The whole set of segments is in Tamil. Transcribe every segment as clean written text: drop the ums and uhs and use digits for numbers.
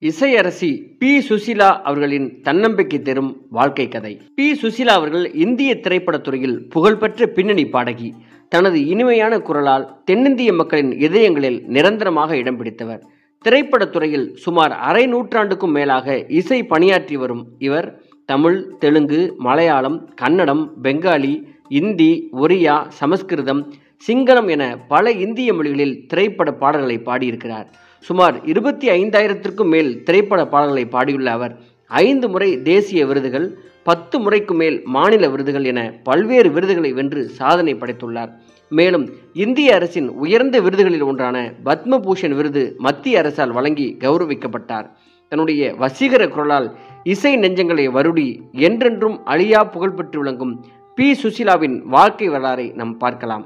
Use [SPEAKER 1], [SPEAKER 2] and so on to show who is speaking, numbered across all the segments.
[SPEAKER 1] இசையரசி பி. சுசீலா அவர்களின் தன்னம்பிக்கை தரும் வாழ்க்கை கதை. பி. சுசீலா அவர்கள் இந்திய திரைப்படத்துறையில் புகழ்பெற்ற பின்னணி பாடகி. தனது இனிமையான குரலால் தென்னிந்திய மக்களின் இதயங்களில் நிரந்தரமாக இடம் பிடித்தவர். திரைப்படத்துறையில் சுமார் அரை நூற்றாண்டுக்கும் மேலாக இசை பணியாற்றி வரும் இவர் தமிழ், தெலுங்கு, மலையாளம், கன்னடம், பெங்காலி, இந்தி, ஒரியா, சமஸ்கிருதம், சிங்களம் என பல இந்திய மொழிகளில் திரைப்பட பாடல்களை பாடியிருக்கிறார். சுமார் 25,000க்கும் மேல் திரைப்பட பாடல்களை பாடியுள்ள அவர் 5 முறை தேசிய விருதுகள், 10 முறைக்கு மேல் மாநில விருதுகள் என பல்வேறு விருதுகளை வென்று சாதனை படைத்துள்ளார். மேலும் இந்திய அரசின் உயர்ந்த விருதுகளில் ஒன்றான பத்மபூஷன் விருது மத்திய அரசால் வழங்கி கௌரவிக்கப்பட்டார். தன்னுடைய வசீகர குரலால் இசை நெஞ்சங்களை வருடி என்றென்றும் அழியா புகழ்பெற்று விளங்கும் பி. சுசீலாவின் வாழ்க்கை வரலாறை நாம் பார்க்கலாம்.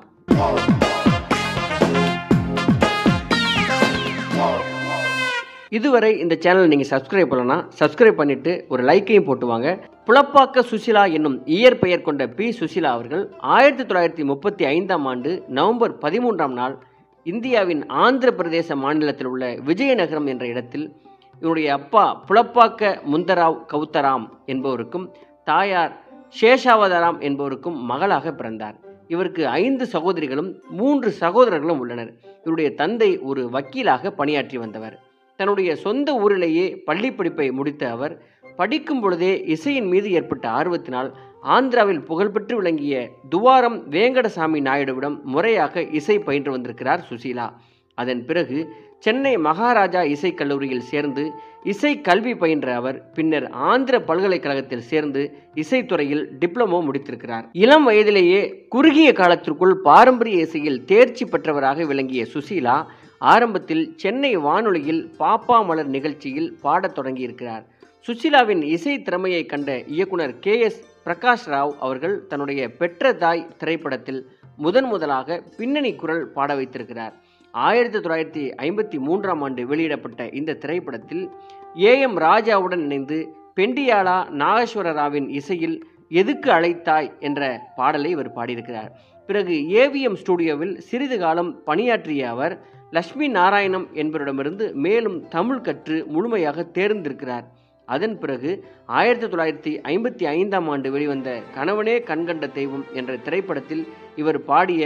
[SPEAKER 1] இதுவரை இந்த சேனல் நீங்கள் சப்ஸ்கிரைப் பண்ணலனா சப்ஸ்கிரைப் பண்ணிட்டு ஒரு லைக்கையும் போட்டுவாங்க. புலப்பாக்க சுசீலா என்னும் இயற்பெயர் கொண்ட பி. சுசீலா அவர்கள் 1935ஆம் ஆண்டு நவம்பர் 13ஆம் நாள் இந்தியாவின் ஆந்திர பிரதேச மாநிலத்தில் உள்ள விஜயநகரம் என்ற இடத்தில் இவருடைய அப்பா புலப்பாக்க முந்தராவ் கவுத்தராம் என்பவருக்கும் தாயார் சேஷாவதாராம் என்பவருக்கும் மகளாக பிறந்தார். இவருக்கு 5 சகோதரிகளும் 3 சகோதரர்களும் உள்ளனர். இவருடைய தந்தை ஒரு வக்கீலாக பணியாற்றி வந்தவர். தன்னுடைய சொந்த ஊரிலேயே பள்ளி படிப்பை முடித்த அவர் படிக்கும் பொழுதே இசையின் மீது ஏற்பட்ட ஆர்வத்தினால் ஆந்திராவில் புகழ்பெற்று விளங்கிய துவாரம் வேங்கடசாமி நாயுடுவிடம் முறையாக இசை பயின்று வந்திருக்கிறார் சுசீலா. அதன் பிறகு சென்னை மகாராஜா இசைக்கல்லூரியில் சேர்ந்து இசை கல்வி பயின்ற அவர் பின்னர் ஆந்திர பல்கலைக்கழகத்தில் சேர்ந்து இசைத்துறையில் டிப்ளமோ முடித்திருக்கிறார். இளம் வயதிலேயே குறுகிய காலத்திற்குள் பாரம்பரிய இசையில் தேர்ச்சி பெற்றவராக விளங்கிய சுசீலா ஆரம்பத்தில் சென்னை வானொலியில் பாப்பா மலர் நிகழ்ச்சியில் பாடத் தொடங்கியிருக்கிறார். சுசீலாவின் இசை திறமையை கண்ட இயக்குனர் KS பிரகாஷ் ராவ் அவர்கள் தன்னுடைய பெற்ற தாய் திரைப்படத்தில் முதலாக பின்னணி குரல் பாட வைத்திருக்கிறார். 1953ஆம் ஆண்டு வெளியிடப்பட்ட இந்த திரைப்படத்தில் AM ராஜாவுடன் இணைந்து பெண்டியாலா நாகேஸ்வர ராவின் இசையில் எதுக்கு அழைத்தாய் என்ற பாடலை இவர் பாடியிருக்கிறார். பிறகு AVM ஸ்டுடியோவில் சிறிது காலம் பணியாற்றிய அவர் லட்சுமி நாராயணம் என்பவரிடமிருந்து மேலும் தமிழ் கற்று முழுமையாக தேர்ந்திருக்கிறார். அதன் பிறகு 1955ஆம் ஆண்டு வெளிவந்த கணவனே கண்கண்ட தெய்வம் என்ற திரைப்படத்தில் இவர் பாடிய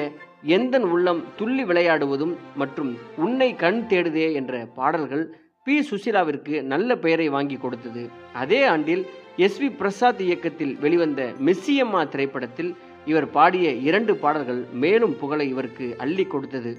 [SPEAKER 1] எந்தன் உள்ளம் துள்ளி விளையாடுவதும் மற்றும் உன்னை கண் தேடுதே என்ற பாடல்கள் பி. சுசீலாவிற்கு நல்ல பெயரை வாங்கி கொடுத்தது. அதே ஆண்டில் SV பிரசாத் இயக்கத்தில் வெளிவந்த மெஸ்ஸியம்மா திரைப்படத்தில் இவர் பாடிய 2 பாடல்கள் மேலும் புகழை இவருக்கு அள்ளி கொடுத்தது.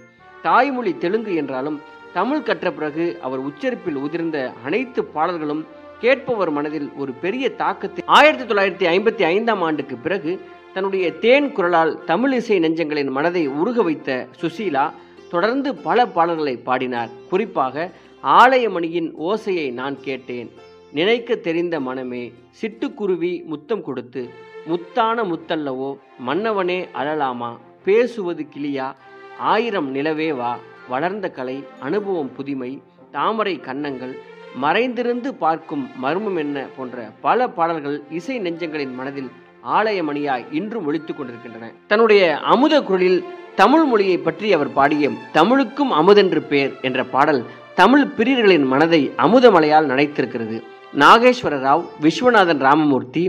[SPEAKER 1] தாய்மொழி தெலுங்கு என்றாலும் தமிழ் கற்ற பிறகு அவர் உச்சரிப்பில் உதிர்ந்த அனைத்து பாடல்களும் கேட்பவர் மனதில் ஒரு பெரிய தாக்கத்தை 1955ஆம் ஆண்டுக்கு பிறகு தன்னுடைய தேன் குரலால் தமிழ் இசை நெஞ்சங்களின் மனதை உருக வைத்த சுசீலா தொடர்ந்து பல பாடல்களை பாடினார். குறிப்பாக ஆலயமணியின் ஓசையை நான் கேட்டேன், நினைக்க தெரிந்த மனமே, சிட்டுக்குருவி முத்தம் கொடுத்து, முத்தான முத்தல்லவோ, மன்னவனே அழலாமா, பேசுவது கிளியா, 1000 நிலவே வா, வளர்ந்த கலை, அனுபவம் புதுமை, தாமரை கன்னங்கள், மறைந்திருந்து பார்க்கும் மர்மம் என்ன போன்ற பல பாடல்கள் இசை நெஞ்சங்களின் மனதில் ஆலயமணியாய் இன்றும் ஒலித்துக் கொண்டிருக்கின்றன. தன்னுடைய அமுத குரலில் தமிழ் மொழியை பற்றி அவர் பாடிய தமிழுக்கும் அமுதென்று பேர் என்ற பாடல் தமிழ் பிரியர்களின் மனதை அமுதமலையால் நனைத்திருக்கிறது. நாகேஸ்வர ராவ், விஸ்வநாதன் ராமமூர்த்தி,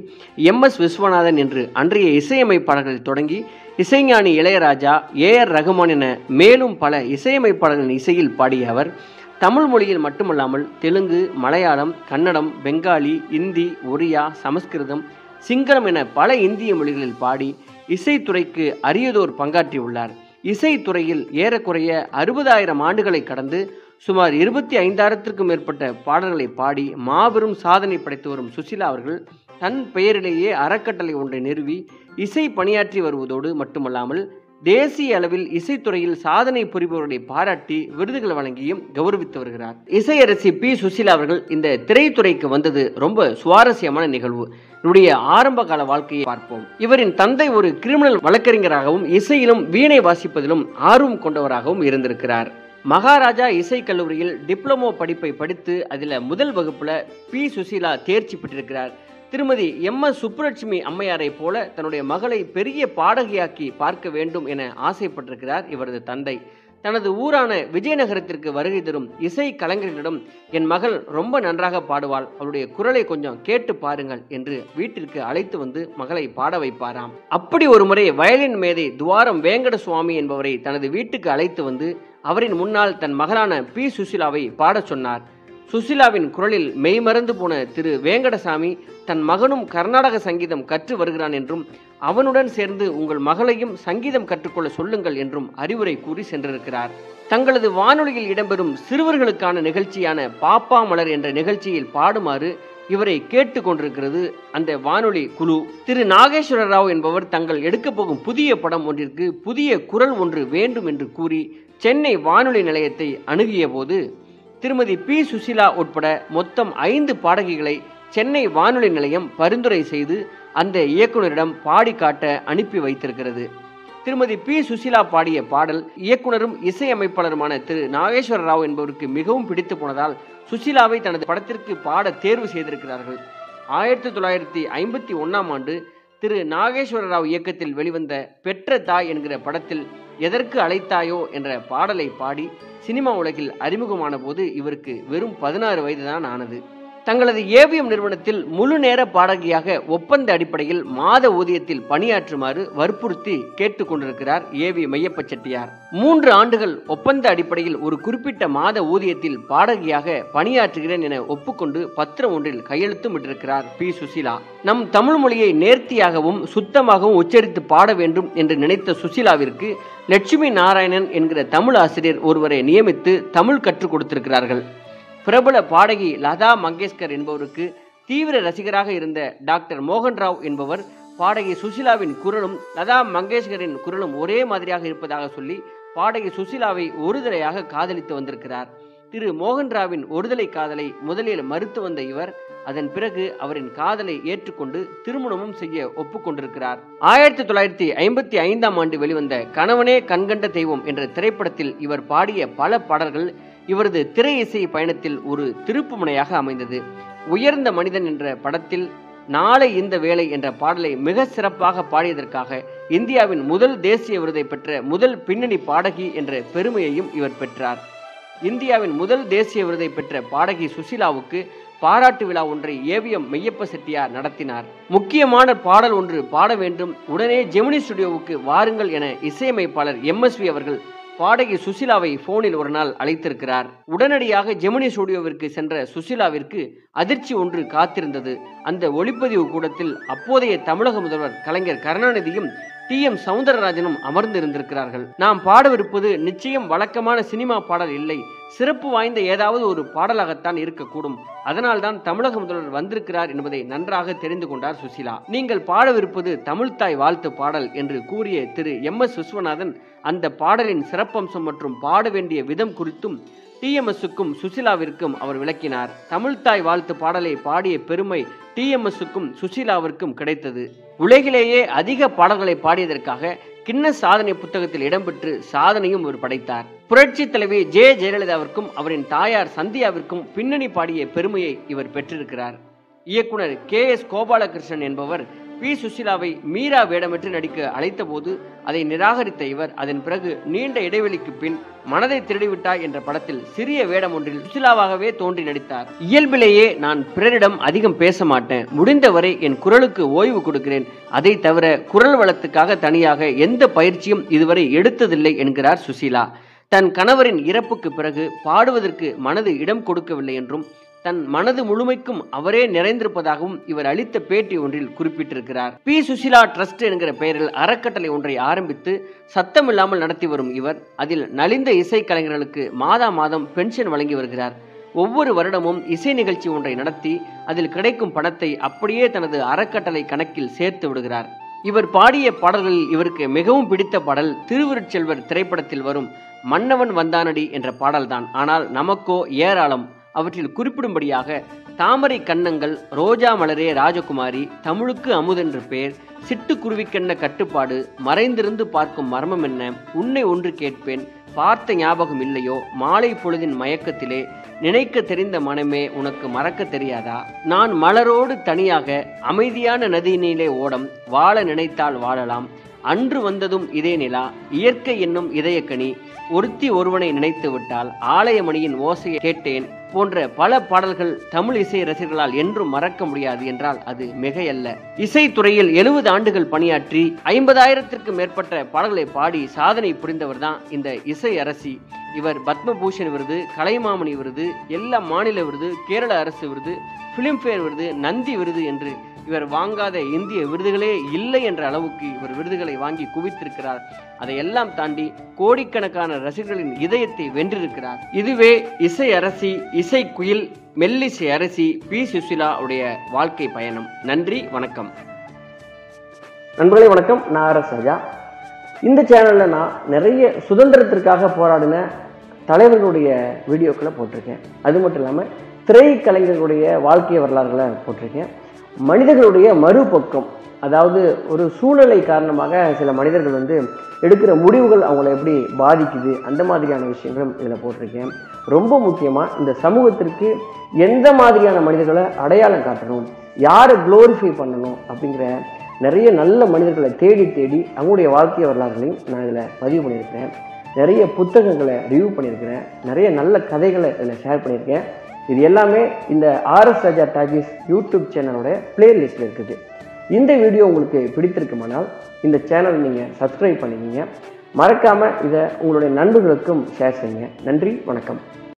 [SPEAKER 1] MS விஸ்வநாதன் என்று அன்றைய இசையமைப்பாளர்களில் தொடங்கி இசைஞானி இளையராஜா, AR ரகுமான் என மேலும் பல இசையமைப்பாளர்களின் இசையில் பாடிய அவர் தமிழ் மொழியில் மட்டுமல்லாமல் தெலுங்கு, மலையாளம், கன்னடம், பெங்காலி, இந்தி, ஒரியா, சமஸ்கிருதம், சிங்களம் என பல இந்திய மொழிகளில் பாடி இசைத்துறைக்கு அரியதோர் பங்காற்றியுள்ளார். இசைத்துறையில் ஏறக்குறைய 60,000 ஆண்டுகளை கடந்து சுமார் 25,000க்கும் மேற்பட்ட பாடல்களை பாடி மாபெரும் சாதனை படைத்து வரும் சுசீலா அவர்கள் தன் பெயரிலேயே அறக்கட்டளை ஒன்றை நிறுவி இசை பணியாற்றி வருவதோடு மட்டுமல்லாமல் தேசிய அளவில் இசைத்துறையில் சாதனை புரிபவர்களை பாராட்டி விருதுகள் வழங்கியும் கௌரவித்து வருகிறார். இசையரசி பி. சுசீலா அவர்கள் இந்த திரைத்துறைக்கு வந்தது ரொம்ப சுவாரஸ்யமான நிகழ்வு. இவருடைய ஆரம்ப கால வாழ்க்கையை பார்ப்போம். இவரின் தந்தை ஒரு கிரிமினல் வழக்கறிஞராகவும் இசையிலும் வீணை வாசிப்பதிலும் ஆர்வம் கொண்டவராகவும் இருந்திருக்கிறார். மகாராஜா இசைக்கல்லூரியில் டிப்ளமோ படிப்பை படித்து அதில் முதல் வகுப்புல பி. சுசீலா தேர்ச்சி பெற்றிருக்கிறார். திருமதி MS சுப்புலட்சுமி அம்மையாரை போல தன்னுடைய மகளை பெரிய பாடகியாக்கி பார்க்க வேண்டும் என ஆசைப்பட்டிருக்கிறார் இவரது தந்தை. தனது ஊரான விஜயநகரத்திற்கு வருகை தரும் இசை கலைஞர்களிடம் என் மகள் ரொம்ப நன்றாக பாடுவாள், அவளுடைய குரலை கொஞ்சம் கேட்டு பாருங்கள் என்று வீட்டிற்கு அழைத்து வந்து மகளை பாட வைப்பாராம். அப்படி ஒரு முறை வயலின் மேதை துவாரம் வேங்கட சுவாமி என்பவரை தனது வீட்டுக்கு அழைத்து வந்து அவரின் முன்னால் தன் மகளான பி சுசிலாவை பாடச் சொன்னார். சுசிலாவின் குரலில் மெய்மறந்து போன திரு வேங்கடசாமி தன் மகனும் கர்நாடக சங்கீதம் கற்று வருகிறான் என்றும் அவனுடன் சேர்ந்து உங்கள் மகளையும் சங்கீதம் கற்றுக்கொள்ள சொல்லுங்கள் என்றும் அறிவுரை கூறி சென்றிருக்கிறார். தங்களது வானொலியில் இடம்பெறும் சிறுவர்களுக்கான நிகழ்ச்சியான பாப்பா மலர் என்ற நிகழ்ச்சியில் பாடுமாறு இவரை கேட்டு கொண்டிருக்கிறது அந்த வானொலி குழு. திரு நாகேஸ்வர ராவ் என்பவர் தங்கள் எடுக்கப் போகும் புதிய படம் ஒன்றிற்கு புதிய குரல் ஒன்று வேண்டும் என்று கூறி சென்னை வானொலி நிலையத்தை அணுகிய போது திருமதி பி சுசிலா உட்பட மொத்தம் 5 பாடகிகளை சென்னை வானொலி நிலையம் பரிந்துரை செய்து அந்த இயக்குனரிடம் பாடி காட்ட அனுப்பி வைத்திருக்கிறது. திருமதி பி சுசிலா பாடிய பாடல் இயக்குனரும் இசையமைப்பாளருமான திரு நாகேஸ்வர ராவ் என்பவருக்கு மிகவும் பிடித்து போனதால் சுசிலாவை தனது படத்திற்கு பாட தேர்வு செய்திருக்கிறார்கள். 1951ஆம் ஆண்டு திரு நாகேஸ்வர ராவ் இயக்கத்தில் வெளிவந்த பெற்ற தாய் என்கிற படத்தில் எதற்கு அழைத்தாயோ என்ற பாடலை பாடி சினிமா உலகில் அறிமுகமான போது இவருக்கு வெறும் 16 வயதுதான் ஆனது. தங்களது ஏவிஎம் நிறுவனத்தில் முழு நேர பாடகியாக ஒப்பந்த அடிப்படையில் மாத ஊதியத்தில் பணியாற்றுமாறு வற்புறுத்தி கேட்டுக் கொண்டிருக்கிறார் ஏவி மையப்ப செட்டியார். 3 ஆண்டுகள் ஒப்பந்த அடிப்படையில் ஒரு குறிப்பிட்ட மாத ஊதியத்தில் பாடகியாக பணியாற்றுகிறேன் என ஒப்புக்கொண்டு பத்திரம் ஒன்றில் கையெழுத்தும் விட்டிருக்கிறார் பி சுசிலா. நம் தமிழ் மொழியை நேர்த்தியாகவும் சுத்தமாகவும் உச்சரித்து பாட வேண்டும் என்று நினைத்த சுசிலாவிற்கு லட்சுமி நாராயணன் என்கிற தமிழ் ஆசிரியர் ஒருவரை நியமித்து தமிழ் கற்றுக் கொடுத்திருக்கிறார்கள். பிரபல பாடகி லதா மங்கேஷ்கர் என்பவருக்கு தீவிர ரசிகராக இருந்த டாக்டர் மோகன்ராவ் என்பவர் பாடகி சுசிலாவின் குரலும் லதா மங்கேஷ்கரின் குரலும் ஒரே மாதிரியாக இருப்பதாக சொல்லி பாடகி சுசிலாவை ஒருதலையாக காதலித்து வந்திருக்கிறார். திரு மோகன்ராவின் ஒருதலை காதலை முதலில் மறுத்து வந்த இவர் அதன் பிறகு அவரின் காதலை ஏற்றுக்கொண்டு திருமணமும் செய்ய ஒப்புக்கொண்டிருக்கிறார். 1955ஆம் ஆண்டு வெளிவந்த கணவனே கண்கண்ட தெய்வம் என்ற திரைப்படத்தில் இவர் பாடிய பல பாடல்கள் இவரது திரை இசை பயணத்தில் ஒரு திருப்பு முனையாக அமைந்தது. உயர்ந்த மனிதன் என்ற படத்தில் நாளை இந்த வேலை என்ற பாடலை மிக சிறப்பாக பாடியதற்காக இந்தியாவின் முதல் தேசிய விருதை பெற்ற முதல் பின்னணி பாடகி என்ற பெருமையையும் இவர் பெற்றார். இந்தியாவின் முதல் தேசிய விருதை பெற்ற பாடகி சுசிலாவுக்கு பாராட்டு விழா ஒன்றை ஏவிஎம் மெய்யப்ப செட்டியார் நடத்தினார். முக்கியமான பாடல் ஒன்று பாட வேண்டும், உடனே ஜெமினி ஸ்டுடியோவுக்கு வாருங்கள் என இசையமைப்பாளர் MSV அவர்கள் பாடகி சுசிலாவை போனில் ஒரு நாள் அழைத்திருக்கிறார். உடனடியாக ஜெமினி ஸ்டுடியோவிற்கு சென்ற சுசிலாவிற்கு அதிர்ச்சி ஒன்று காத்திருந்தது. அந்த ஒளிப்பதிவு கூடத்தில் அப்போதைய தமிழக முதல்வர் கலைஞர் கருணாநிதியும் TM சௌந்தரராஜனும் அமர்ந்து இருந்திருக்கிறார்கள். நாம் பாடவிருப்பது நிச்சயம் வழக்கமான சினிமா பாடல் இல்லை, சிறப்பு வாய்ந்த ஏதாவது ஒரு பாடலாகத்தான் இருக்கக்கூடும். அதனால்தான் தமிழக முதல்வர் வந்திருக்கிறார் என்பதை நன்றாக தெரிந்து கொண்டார் சுசிலா. நீங்கள் பாடவிருப்பது தமிழ்த்தாய் வாழ்த்து பாடல் என்று கூறிய திரு MS விஸ்வநாதன் அந்த பாடலின் சிறப்பம்சம் மற்றும் பாட வேண்டிய விதம் குறித்தும் TMSக்கும் சுசிலாவிற்கும் அவர் விளக்கினார். தமிழ்த்தாய் வாழ்த்து பாடலை பாடிய பெருமை TMSக்கும் சுசிலாவிற்கும் கிடைத்தது. உலகிலேயே அதிக பாடல்களை பாடியதற்காக கின்னஸ் சாதனை புத்தகத்தில் இடம்பெற்று சாதனையும் இவர் படைத்தார். புரட்சி தலைவி ஜெயலலிதாவிற்கும் அவரின் தாயார் சந்தியாவிற்கும் பின்னணி பாடிய பெருமையை இவர் பெற்றிருக்கிறார். இயக்குனர் KS கோபாலகிருஷ்ணன் என்பவர் பி சுசிலாவை மீரா வேடமிட்டு நடிக்க அழைத்த போது அதை நிராகரித்த இவர் அதன் பிறகு நீண்ட இடைவெளிக்கு பின் மனதை திருடிவிட்டாய் என்ற படத்தில் சிறிய வேடம் ஒன்றில் சுசிலாவாகவே தோன்றி நடித்தார். இயல்பிலேயே நான் பிறரிடம் அதிகம் பேச மாட்டேன், முடிந்தவரை என் குரலுக்கு ஓய்வு கொடுக்கிறேன், அதை தவிர குரல் வளத்துக்காக தனியாக எந்த பயிற்சியும் இதுவரை எடுத்ததில்லை என்கிறார் சுசிலா. தன் கணவரின் இறப்புக்கு பிறகு பாடுவதற்கு மனது இடம் கொடுக்கவில்லை என்றும் தன் மனது முழுமைக்கும் அவரே நிறைந்திருப்பதாகவும் இவர் அளித்த பேட்டி ஒன்றில் குறிப்பிட்டிருக்கிறார். பி சுசிலா ட்ரஸ்ட் என்கிற பெயரில் அறக்கட்டளை ஒன்றை ஆரம்பித்து சத்தமில்லாமல் நடத்தி வரும் இவர் அதில் நலிந்த இசை கலைஞர்களுக்கு மாதா மாதம் பென்ஷன் வழங்கி வருகிறார். ஒவ்வொரு வருடமும் இசை நிகழ்ச்சி ஒன்றை நடத்தி அதில் கிடைக்கும் பணத்தை அப்படியே தனது அறக்கட்டளை கணக்கில் சேர்த்து விடுகிறார். இவர் பாடிய பாடல்களில் இவருக்கு மிகவும் பிடித்த பாடல் திருவிருட்செல்வர் திரைப்படத்தில் வரும் மன்னவன் வந்தானடி என்ற பாடல்தான். ஆனால் நமக்கோ ஏராளம். அவற்றில் குறிப்பிடும்படியாக தாமரை கன்னங்கள், ரோஜா மலரே ராஜகுமாரி, தமிழுக்கு அமுதென்று பேர், சிட்டுக்குருவிக்கென்ன கட்டுப்பாடு, மறைந்திருந்து பார்க்கும் மர்மம் என்ன, உன்னை ஒன்று கேட்பேன், பார்த்த ஞாபகம் இல்லையோ, மாலை பொழுதின் மயக்கத்திலே, நினைக்க தெரிந்த மனமே உனக்கு மறக்க தெரியாதா, நான் மலரோடு தனியாக அமைதியான நதியினிலே ஓடம், வாழ நினைத்தால் வாழலாம், அன்று வந்ததும் இதே நிலா, இயற்கை என்னும் இதயக்கனி, ஒருத்தி ஒருவனை நினைத்து விட்டால், ஆலயமணியின் ஓசையை கேட்டேன் போன்ற பல பாடல்கள் தமிழ் இசை ரசிகர்களால் என்றும் மறக்க முடியாது என்றால் அது மிகையல்ல. இசைத்துறையில் 70 ஆண்டுகள் பணியாற்றி 50,000த்திற்கு மேற்பட்ட பாடல்களை பாடி சாதனை புரிந்தவர் தான் இந்த இசை அரசி. இவர் பத்மபூஷன் விருது, கலைமாமணி விருது, எல்லா மாநில விருது, கேரள அரசு விருது, பிலிம்பேர் விருது, நந்தி விருது என்று இவர் வாங்காத இந்திய விருதுகளே இல்லை என்ற அளவுக்கு இவர் விருதுகளை வாங்கி குவித்திருக்கிறார். அதையெல்லாம் தாண்டி கோடிக்கணக்கான ரசிகர்களின் இதயத்தை வென்றிருக்கிறார். இதுவே இசை அரசி, இசை குயில், மெல்லிசை அரசி பி. சுசீலா உடைய வாழ்க்கை பயணம். நன்றி, வணக்கம். நண்பர்களே வணக்கம். நான் ஆர். எஸ். ராஜா. இந்த சேனலில் நான் நிறைய சுதந்திரத்திற்காக போராடின தலைவர்களுடைய வீடியோக்களை போட்டிருக்கேன். அது மட்டும் இல்லாமல் திரைக்கலைஞர்களுடைய வாழ்க்கை வரலாறுகளை போட்டிருக்கேன். மனிதர்களுடைய மறுபக்கம், அதாவது ஒரு சூழ்நிலை காரணமாக சில மனிதர்கள் எடுக்கிற முடிவுகள் அவங்கள எப்படி பாதிக்குது, அந்த மாதிரியான விஷயங்களும் இதில் போட்டிருக்கேன். ரொம்ப முக்கியமாக இந்த சமூகத்திற்கு எந்த மாதிரியான மனிதர்களை அடையாளம் காட்டணும், யாரை க்ளோரிஃபை பண்ணணும் அப்படிங்கிற நிறைய நல்ல மனிதர்களை தேடி தேடி அவங்களுடைய வாழ்க்கை வரலாறுகளையும் நான் இதில் பதிவு பண்ணியிருக்கிறேன். நிறைய புத்தகங்களை ரிவ்யூ பண்ணியிருக்கிறேன். நிறைய நல்ல கதைகளை இதில் ஷேர் பண்ணியிருக்கேன். இது எல்லாமே இந்த ஆர்.எஸ். ராஜா டாக்கீஸ் யூடியூப் சேனலோட பிளேலிஸ்ட்டில் இருக்குது. இந்த வீடியோ உங்களுக்கு பிடித்திருக்குமானால் இந்த சேனல் நீங்கள் சப்ஸ்கிரைப் பண்ணிக்கிங்க. மறக்காமல் இதை உங்களுடைய நண்பர்களுக்கும் ஷேர் செய்யுங்க. நன்றி, வணக்கம்.